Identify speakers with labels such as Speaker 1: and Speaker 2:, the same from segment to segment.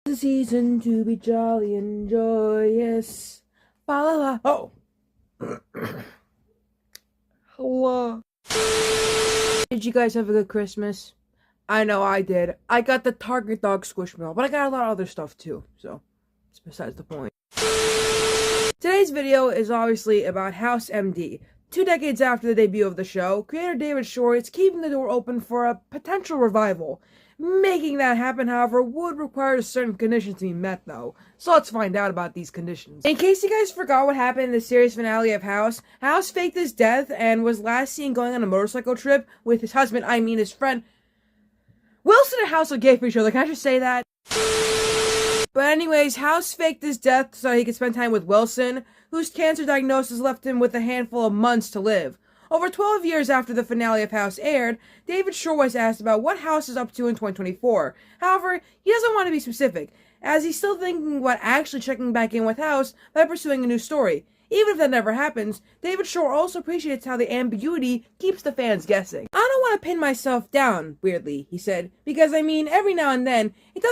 Speaker 1: The season to be jolly and joyous. Fa la la. Oh. Hello. Did you guys have a good Christmas? I know I did. I got the Target dog Squishmallow, but I got a lot of other stuff too, so it's besides the point. Today's video is obviously about House MD. 2 decades after the debut of the show, creator David Shore is keeping the door open for a potential revival. Making that happen, however, would require certain conditions to be met, though. So let's find out about these conditions. In case you guys forgot what happened in the series finale of House, House faked his death and was last seen going on a motorcycle trip with his husband, his friend. Wilson and House are gay for each other, can I just say that? But anyways, House faked his death so he could spend time with Wilson, whose cancer diagnosis left him with a handful of months to live. Over 12 years after the finale of House aired, David Shore was asked about what House is up to in 2024. However, he doesn't want to be specific, as he's still thinking about actually checking back in with House by pursuing a new story. Even if that never happens, David Shore also appreciates how the ambiguity keeps the fans guessing. I don't want to pin myself down, weirdly, he said, because every now and then, it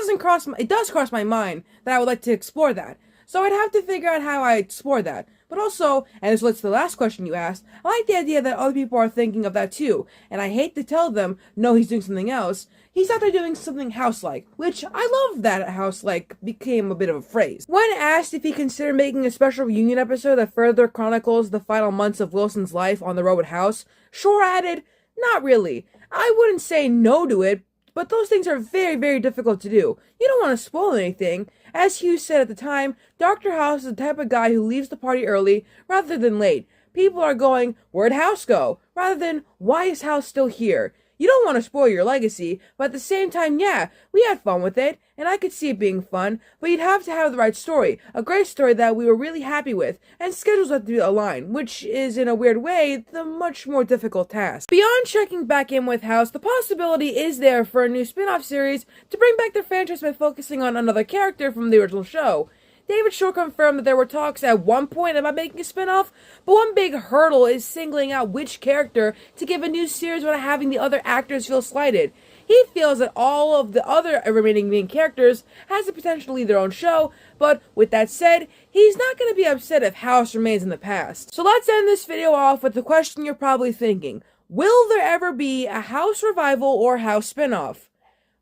Speaker 1: does cross my mind that I would like to explore that. So I'd have to figure out how I explore that. But also, and this leads to the last question you asked, I like the idea that other people are thinking of that too, and I hate to tell them, no, he's doing something else. He's out there doing something House-like, which I love that House-like became a bit of a phrase. When asked if he considered making a special reunion episode that further chronicles the final months of Wilson's life on the road with House, Shore added, not really. I wouldn't say no to it, but those things are very, very difficult to do. You don't want to spoil anything. As Hughes said at the time, Dr. House is the type of guy who leaves the party early rather than late. People are going, where'd House go? Rather than, why is House still here? You don't want to spoil your legacy, but at the same time, yeah, we had fun with it, and I could see it being fun, but you'd have to have the right story, a great story that we were really happy with, and schedules have to align, which is, in a weird way, the much more difficult task. Beyond checking back in with House, the possibility is there for a new spin-off series to bring back their franchise by focusing on another character from the original show. David Shore confirmed that there were talks at one point about making a spin-off, but one big hurdle is singling out which character to give a new series without having the other actors feel slighted. He feels that all of the other remaining main characters has the potential to lead their own show, but with that said, he's not going to be upset if House remains in the past. So let's end this video off with the question you're probably thinking. Will there ever be a House revival or House spin-off?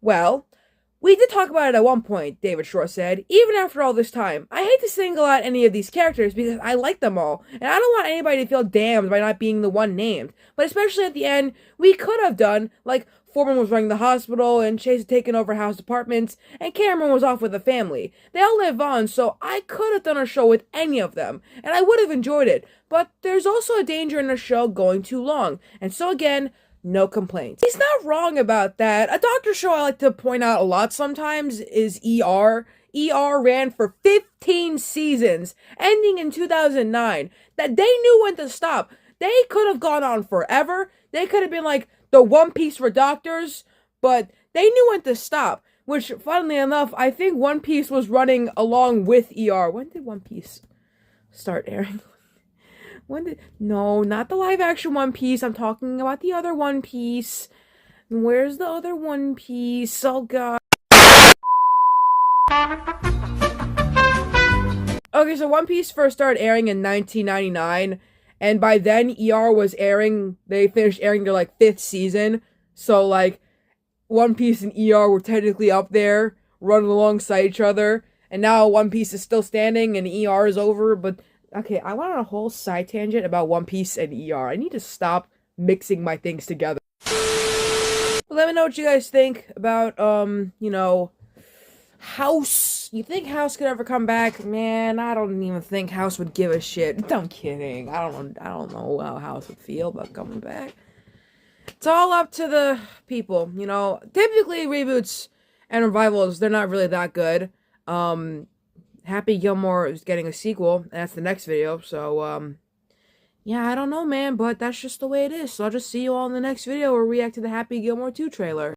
Speaker 1: Well, we did talk about it at one point, David Shore said. Even after all this time, I hate to single out any of these characters because I like them all, and I don't want anybody to feel damned by not being the one named. But especially at the end, we could have done, like, Foreman was running the hospital, and Chase had taken over House departments, and Cameron was off with the family. They all live on, so I could have done a show with any of them, and I would have enjoyed it. But there's also a danger in a show going too long, and so again, no complaints. He's not wrong about that. A doctor show I like to point out a lot sometimes is ER. ER ran for 15 seasons, ending in 2009. That they knew when to stop. They could have gone on forever. They could have been like the One Piece for doctors, but they knew when to stop. Which, funnily enough, I think One Piece was running along with ER. When did One Piece start airing? No, not the live action One Piece. I'm talking about the other One Piece. Where's the other One Piece? Oh god. Okay, so One Piece first started airing in 1999, and by then ER was airing, they finished airing their, 5th season, so, One Piece and ER were technically up there, running alongside each other, and now One Piece is still standing and ER is over, but okay, I went on a whole side tangent about One Piece and ER. I need to stop mixing my things together. Let me know what you guys think about, House. You think House could ever come back? Man, I don't even think House would give a shit. I'm kidding. I don't know how House would feel about coming back. It's all up to the people, Typically, reboots and revivals, they're not really that good. Happy Gilmore is getting a sequel, and that's the next video, so, yeah, I don't know, man, but that's just the way it is, so I'll just see you all in the next video where we react to the Happy Gilmore 2 trailer.